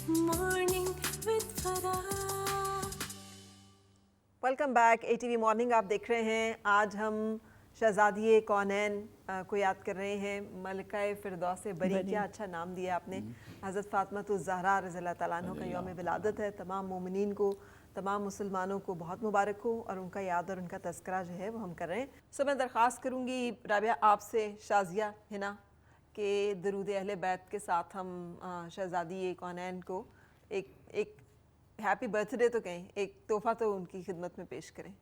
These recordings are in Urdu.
Morning with Farah. Welcome back A T V morning آپ دیکھ رہے ہیں. آج ہم شہزادی کونین کو یاد کر رہے ہیں. ملکہ فردوس بری, کیا اچھا نام دیا آپ نے. حضرت فاطمہ الزہرا رضی اللہ تعالیٰ عنہ کا یوم ولادت ہے. تمام مومنین کو, تمام مسلمانوں کو بہت مبارک ہو, اور ان کا یاد اور ان کا تذکرہ جو ہے وہ ہم کر رہے ہیں. سو میں درخواست کروں گی رابعہ آپ سے, شازیہ ہنا, کہ درود اہل بیت کے ساتھ ہم شہزادی کونین کو ایک ہیپی برتھ ڈے تو کہیں, ایک تحفہ تو ان کی خدمت میں پیش کریں.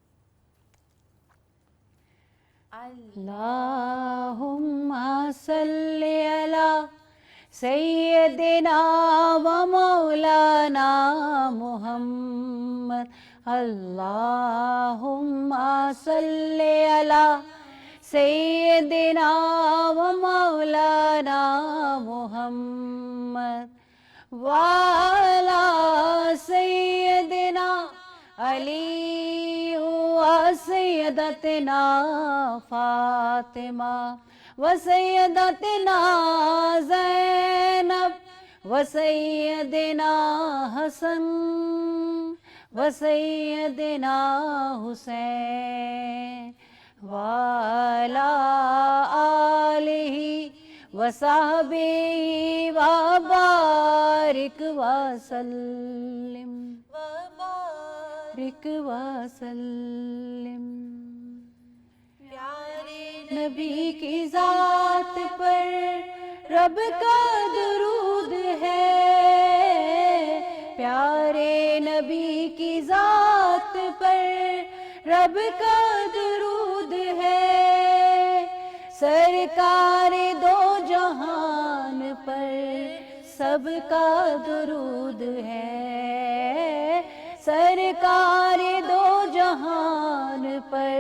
اللہم صلی علی سیدنا و مولانا محمد. اللہم صلی علی سیدنا و مولانا محمد وعلی سیدنا علی و سیدتنا فاطمہ و سیدتنا زینب و سیدنا حسن و سیدنا حسین وعلی آلہ وصحبہ وبارک وسلم وبارک وسلم. پیارے نبی کی ذات پر رب کا درود ہے, پیارے نبی کی ذات پر رب کا درود ہے. سرکار دو جہان پر سب کا درود ہے, سرکار دو جہان پر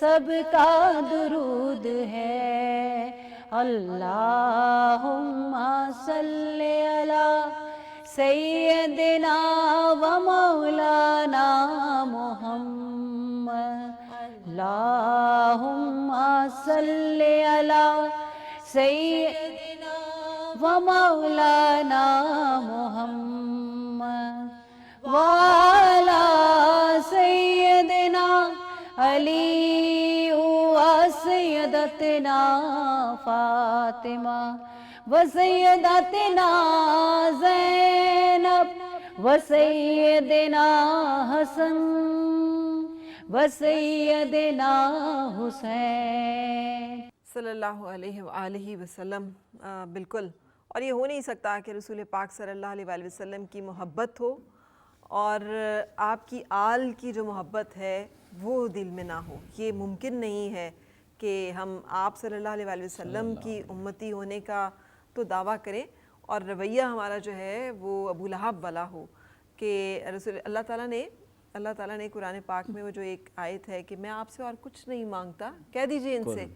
سب کا درود ہے. اللہم صلی علی سیدنا و مولانا محمد. اللہم صلی علی سیدنا و مولانا محمد وعلی سیدنا علی و سیدتنا فاطمہ و سیدتنا زینب و سیدنا حسن و سیدنا حسین صلی اللہ علیہ وآلہ وسلم. بالکل, اور یہ ہو نہیں سکتا کہ رسول پاک صلی اللہ علیہ وآلہ وسلم کی محبت ہو اور آپ کی آل کی جو محبت ہے وہ دل میں نہ ہو. یہ ممکن نہیں ہے کہ ہم آپ صلی اللہ علیہ وآلہ وسلم کی امتی ہونے کا تو دعویٰ کریں اور رویہ ہمارا جو ہے وہ ابو لہب والا ہو. کہ رسول اللہ تعالیٰ نے قرآن پاک میں وہ جو ایک آیت ہے کہ میں آپ سے اور کچھ نہیں مانگتا, کہہ دیجئے ان سے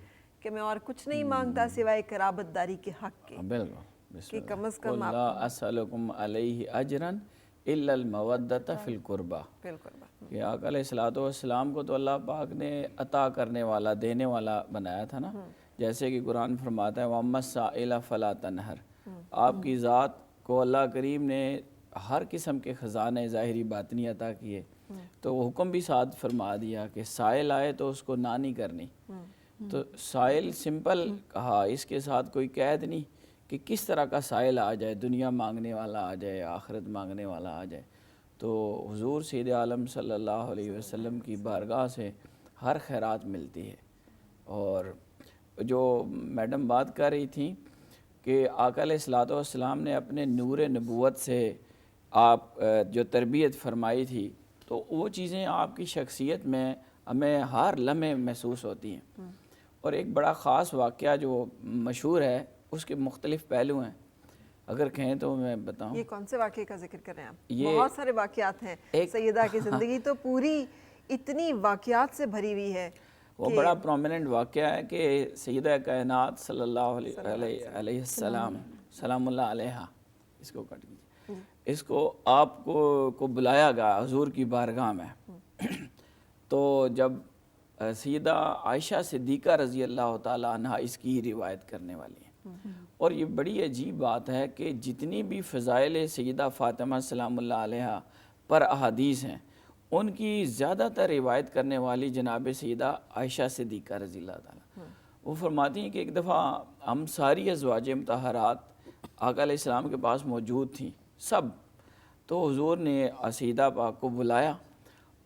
کہ میں اور کچھ نہیں مانگتا سوائے قرابت داری کے حق کے. کہ کم از کم لا اسألکم علیہ اجرا الا المودۃ فی القربہ. کہ آقا علیہ الصلوۃ والسلام کو تو اللہ پاک نے عطا کرنے والا, دینے والا بنایا تھا نا. جیسے کہ قرآن فرماتا ہے وَأَمَّا السَّائِلَ فَلَا تَنْهَرْ. آپ کی ذات کو اللہ کریم نے ہر قسم کے خزانے ظاہری باطنی عطا کیے, تو وہ حکم بھی ساتھ فرما دیا کہ سائل آئے تو اس کو نہ نہیں کرنی. تو سائل سمپل کہا, اس کے ساتھ کوئی قید نہیں کہ کس طرح کا سائل آ جائے, دنیا مانگنے والا آ جائے, آخرت مانگنے والا آ جائے. تو حضور سید عالم صلی اللہ علیہ وسلم کی بارگاہ سے ہر خیرات ملتی ہے. اور جو میڈم بات کر رہی تھیں کہ آقا علیہ الصلوۃ والسلام نے اپنے نور نبوت سے آپ جو تربیت فرمائی تھی, تو وہ چیزیں آپ کی شخصیت میں ہمیں ہر لمحے محسوس ہوتی ہیں. اور ایک بڑا خاص واقعہ جو مشہور ہے, اس کے مختلف پہلو ہیں, اگر کہیں تو میں بتاؤں. یہ کون سے واقعے کا ذکر کر رہے ہیں آپ؟ بہت سارے واقعات ہیں. سیدہ کی زندگی تو پوری اتنی واقعات سے بھری ہوئی ہے. وہ بڑا پرومیننٹ واقعہ ہے کہ سیدہ کائنات صلی اللہ علیہ السلام سلام اللہ علیہ, اس کو کٹ دیجیے, اس کو آپ کو بلایا گیا حضور کی بارگاہ میں. تو جب سیدہ عائشہ صدیقہ رضی اللہ تعالیٰ عنہ اس کی روایت کرنے والی ہیں, اور یہ بڑی عجیب بات ہے کہ جتنی بھی فضائل سیدہ فاطمہ سلام اللہ علیہا پر احادیث ہیں ان کی زیادہ تر روایت کرنے والی جناب سیدہ عائشہ صدیقہ رضی اللہ تعالیٰ. وہ فرماتی ہیں کہ ایک دفعہ ہم ساری ازواج مطہرات آقا علیہ السلام کے پاس موجود تھیں سب. تو حضور نے سیدہ پاک کو بلایا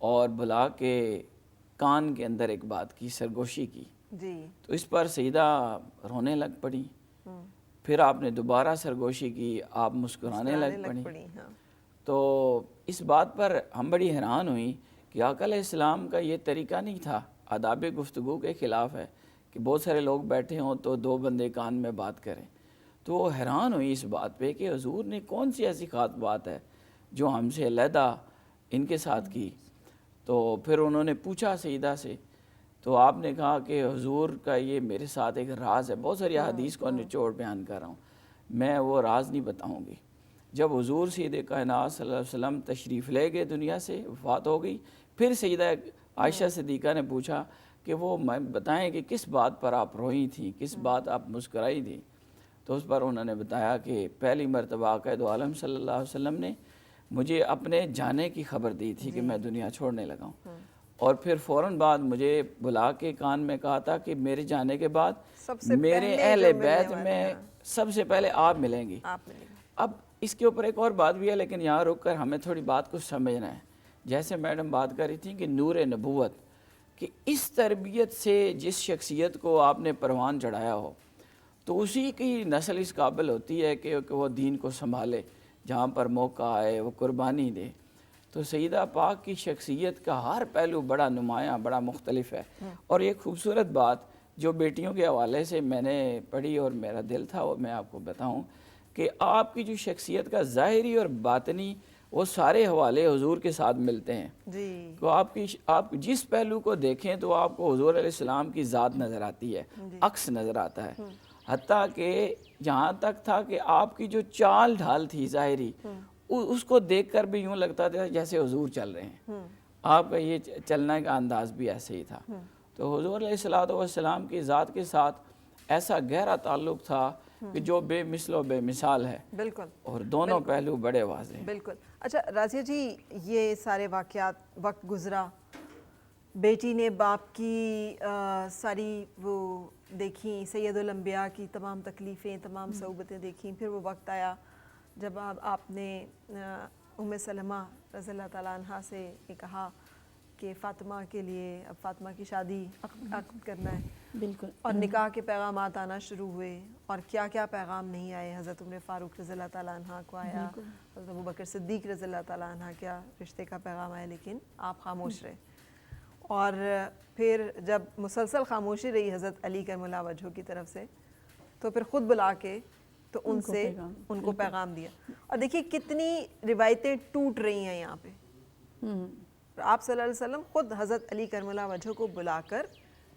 اور بلا کے کان کے اندر ایک بات کی، سرگوشی کی. جی. تو اس پر سیدہ رونے لگ پڑی. پھر آپ نے دوبارہ سرگوشی کی، آپ مسکرانے لگ پڑی. تو اس بات پر ہم بڑی حیران ہوئیں کہ آقا علیہ السلام کا یہ طریقہ نہیں تھا، آداب گفتگو کے خلاف ہے کہ بہت سارے لوگ بیٹھے ہوں تو دو بندے کان میں بات کریں. تو وہ حیران ہوئی اس بات پہ کہ حضور نے کون سی ایسی خاص بات ہے جو ہم سے علیحدہ ان کے ساتھ کی. تو پھر انہوں نے پوچھا سیدہ سے، تو آپ نے کہا کہ حضور کا یہ میرے ساتھ ایک راز ہے. بہت ساری حدیث کو نچوڑ بیان کر رہا ہوں، میں وہ راز نہیں بتاؤں گی. جب حضور سید کائنات صلی اللہ علیہ وسلم تشریف لے گئے دنیا سے، وفات ہو گئی، پھر سیدہ عائشہ صدیقہ نے پوچھا کہ وہ بتائیں کہ کس بات پر آپ روئی تھیں، کس بات آپ مسکرائی تھیں. تو اس پر انہوں نے بتایا کہ پہلی مرتبہ قائد عالم صلی اللہ علیہ وسلم نے مجھے اپنے جانے کی خبر دی تھی کہ میں دنیا چھوڑنے لگا ہوں، اور پھر فوراً بعد مجھے بلا کے کان میں کہا تھا کہ میرے جانے کے بعد میرے اہل بیت میں سب سے پہلے آپ ملیں گی. اب اس کے اوپر ایک اور بات بھی ہے، لیکن یہاں رک کر ہمیں تھوڑی بات کو سمجھنا ہے. جیسے میڈم بات کر رہی تھی کہ نور نبوت، کہ اس تربیت سے جس شخصیت کو آپ نے پروان چڑھایا ہو تو اسی کی نسل اس قابل ہوتی ہے کہ وہ دین کو سنبھالے، جہاں پر موقع آئے وہ قربانی دے. تو سیدہ پاک کی شخصیت کا ہر پہلو بڑا نمایاں، بڑا مختلف ہے. اور ایک خوبصورت بات جو بیٹیوں کے حوالے سے میں نے پڑھی اور میرا دل تھا وہ میں آپ کو بتاؤں کہ آپ کی جو شخصیت کا ظاہری اور باطنی وہ سارے حوالے حضور کے ساتھ ملتے ہیں. جی. تو آپ جس پہلو کو دیکھیں تو آپ کو حضور علیہ السلام کی ذات نظر آتی ہے، عکس نظر آتا ہے. حتیٰ کہ جہاں تک تھا کہ آپ کی جو چال ڈھال تھی ظاہری، اس کو دیکھ کر بھی یوں لگتا تھا جیسے حضور چل رہے ہیں. آپ کا یہ چلنے کا انداز بھی ایسے ہی تھا. تو حضور علیہ السلام کی ذات کے ساتھ ایسا گہرا تعلق تھا کہ جو بے مثل و بے مثال ہے. بالکل. اور دونوں پہلو بڑے واضح ہیں. بالکل. اچھا راضیہ جی، یہ سارے واقعات، وقت گزرا، بیٹی نے باپ کی ساری وہ دیکھیں، سید الانبیاء کی تمام تکلیفیں، تمام صعوبتیں دیکھیں. پھر وہ وقت آیا جب آپ نے ام سلمہ رضی اللہ تعالیٰ عنہ سے یہ کہا کہ فاطمہ کے لیے اب فاطمہ کی شادی عقد کرنا ہے. بالکل. اور نکاح کے پیغامات آنا شروع ہوئے، اور کیا کیا پیغام نہیں آئے. حضرت عمر فاروق رضی اللہ تعالیٰ عنہ کو آیا، حضرت ابوبکر صدیق رضی اللہ تعالیٰ عنہ کیا رشتے کا پیغام آیا، لیکن آپ خاموش رہے. اور پھر جب مسلسل خاموشی رہی حضرت علی کرم اللہ وجہہ کی طرف سے، تو پھر خود بلا کے تو ان سے ان کو پیغام دیا. اور دیکھیے کتنی روایتیں ٹوٹ رہی ہیں یہاں پہ. آپ صلی اللہ علیہ وسلم خود حضرت علی کرم اللہ وجہہ کو بلا کر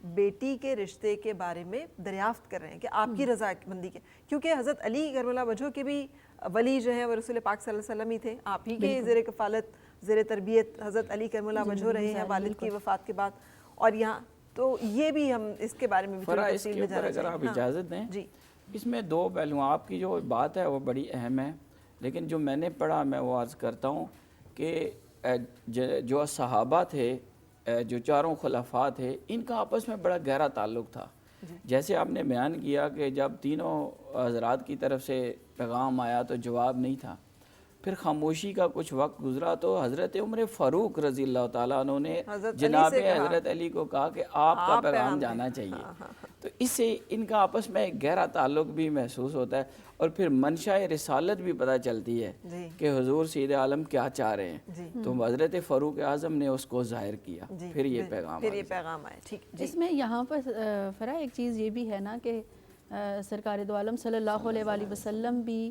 بیٹی کے رشتے کے بارے میں دریافت کر رہے ہیں کہ آپ کی رضامندی کے، کیونکہ حضرت علی کرم اللہ وجہہ کے بھی ولی جو ہیں وہ رسول پاک صلی اللہ علیہ وسلم ہی تھے. آپ ہی کے زیر کفالت، زیر تربیت حضرت علی کرم اللہ وجہہ رہے ہیں والد کی وفات کے بعد. اور یہاں تو یہ بھی ہم اس کے بارے میں بھی تھوڑی تفصیل میں جاننا چاہیں. اگر آپ اجازت دیں، جی. اس میں دو پہلو، آپ کی جو بات ہے وہ بڑی اہم ہے، لیکن جو میں نے پڑھا میں وہ عرض کرتا ہوں کہ جو صحابہ تھے، جو چاروں خلفاء تھے، ان کا آپس میں بڑا گہرا تعلق تھا. جیسے آپ نے بیان کیا کہ جب تینوں حضرات کی طرف سے پیغام آیا تو جواب نہیں تھا. پھر خاموشی کا کچھ وقت گزرا تو حضرت عمر فاروق رضی اللہ تعالیٰ عنہ نے جناب حضرت علی کو کہا کہ آپ کا پیغام جانا چاہیے. تو اس سے ان کا آپس میں ایک گہرا تعلق بھی محسوس ہوتا ہے، اور پھر منشاء رسالت بھی پتہ چلتی ہے کہ حضور سید عالم کیا چاہ رہے ہیں. تو حضرت فاروق اعظم نے اس کو ظاہر کیا، پھر یہ پیغام آیا. ٹھیک. اس میں یہاں پر فرا ایک چیز یہ بھی ہے نا کہ سرکار دو عالم صلی اللہ علیہ وآلہ وسلم بھی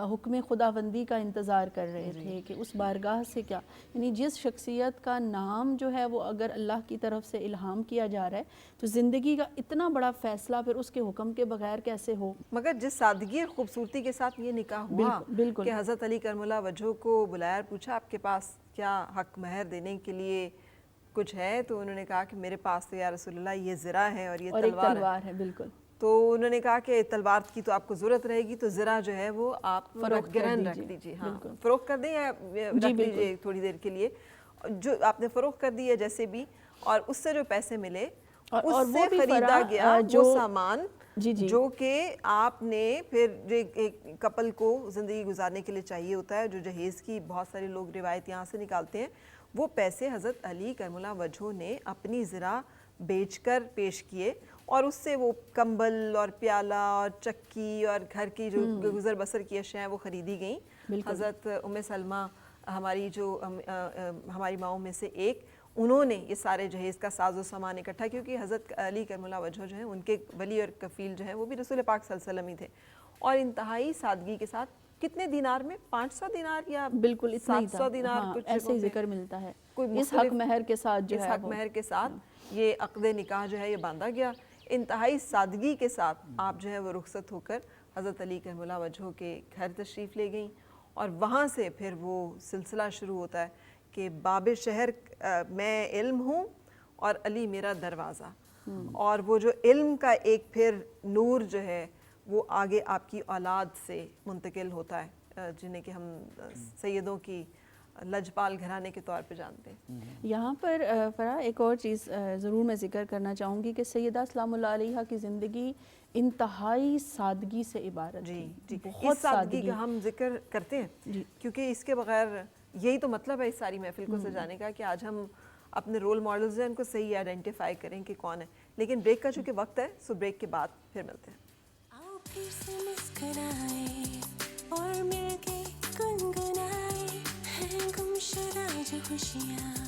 حکم خداوندی کا انتظار کر رہے تھے کہ اس بارگاہ سے کیا، یعنی جس شخصیت کا نام جو ہے وہ اگر اللہ کی طرف سے الہام کیا جا رہا ہے تو زندگی کا اتنا بڑا فیصلہ پھر اس کے حکم کے بغیر کیسے ہو. مگر جس سادگی اور خوبصورتی کے ساتھ یہ نکاح ہوا کہ حضرت علی کرم اللہ وجہہ کو بلایا، پوچھا آپ کے پاس کیا حق مہر دینے کے لیے کچھ ہے، تو انہوں نے کہا کہ میرے پاس تو یا رسول اللہ یہ زرہ ہے اور یہ تلوار ہے. بالکل. تو انہوں نے کہا کہ تلوار کی تو آپ کو ضرورت رہے گی، تو ذرا جو ہے وہ آپ گرہن رکھ دیجیے، ہاں فروخت کر دیں یا رکھ دیجیے تھوڑی دیر کے لیے، جو آپ نے فروخت کر دی ہے جیسے بھی، اور اس سے جو پیسے ملے اس سے خریدا گیا وہ سامان جو کہ آپ نے پھر ایک کپل کو زندگی گزارنے کے لیے چاہیے ہوتا ہے، جو جہیز کی بہت سارے لوگ روایت یہاں سے نکالتے ہیں، وہ پیسے حضرت علی کرم اللہ وجہہ نے اپنی ذرا بیچ کر پیش کیے، اور اس سے وہ کمبل اور پیالہ اور چکی اور گھر کی جو گزر بسر کی اشیاء وہ خریدی گئیں۔ حضرت ام سلمہ ہماری جو ہماری ماؤں میں سے ایک، انہوں نے یہ سارے جہیز کا ساز و سامان اکٹھا، کیونکہ حضرت علی کرم اللہ وجہہ جو ہیں ان کے ولی اور کفیل جو ہیں وہ بھی رسول پاک صلی اللہ علیہ وسلم ہی تھے، اور انتہائی سادگی کے ساتھ کتنے دینار میں 500 دینار یا بالکل 700 دینار کچھ ایسے ہی ذکر ملتا ہے، اس حق مہر کے ساتھ جو ہے، اس حق مہر کے ساتھ یہ عقد نکاح جو ہے یہ باندھا گیا، انتہائی سادگی کے ساتھ آپ جو ہے وہ رخصت ہو کر حضرت علی کرم اللہ وجہہ کے گھر تشریف لے گئیں، اور وہاں سے پھر وہ سلسلہ شروع ہوتا ہے کہ باب شہر میں علم ہوں اور علی میرا دروازہ، اور وہ جو علم کا ایک پھر نور جو ہے وہ آگے آپ کی اولاد سے منتقل ہوتا ہے، جنہیں کہ ہم سیدوں کی لجپال گھرانے کے طور پہ جانتے ہیں۔ یہاں پر فرا ایک اور چیز ضرور میں ذکر کرنا چاہوں گی کہ سیدہ سلام اللہ علیہ کی زندگی انتہائی سادگی سے عبارت تھی، بہت سادگی کا ہم ذکر کرتے ہیں کیونکہ اس کے بغیر یہی تو مطلب ہے اس ساری محفل کو سجانے کا کہ آج ہم اپنے رول ماڈلز ہیں ان کو صحیح آئیڈینٹیفائی کریں کہ کون ہے، لیکن بریک کا چونکہ وقت ہے، سو بریک کے بعد پھر ملتے ہیں۔ آؤ پھر سے مسکرائیں اور مل کے گنگنائیں، ہیں گم شدہ جو خوشیاں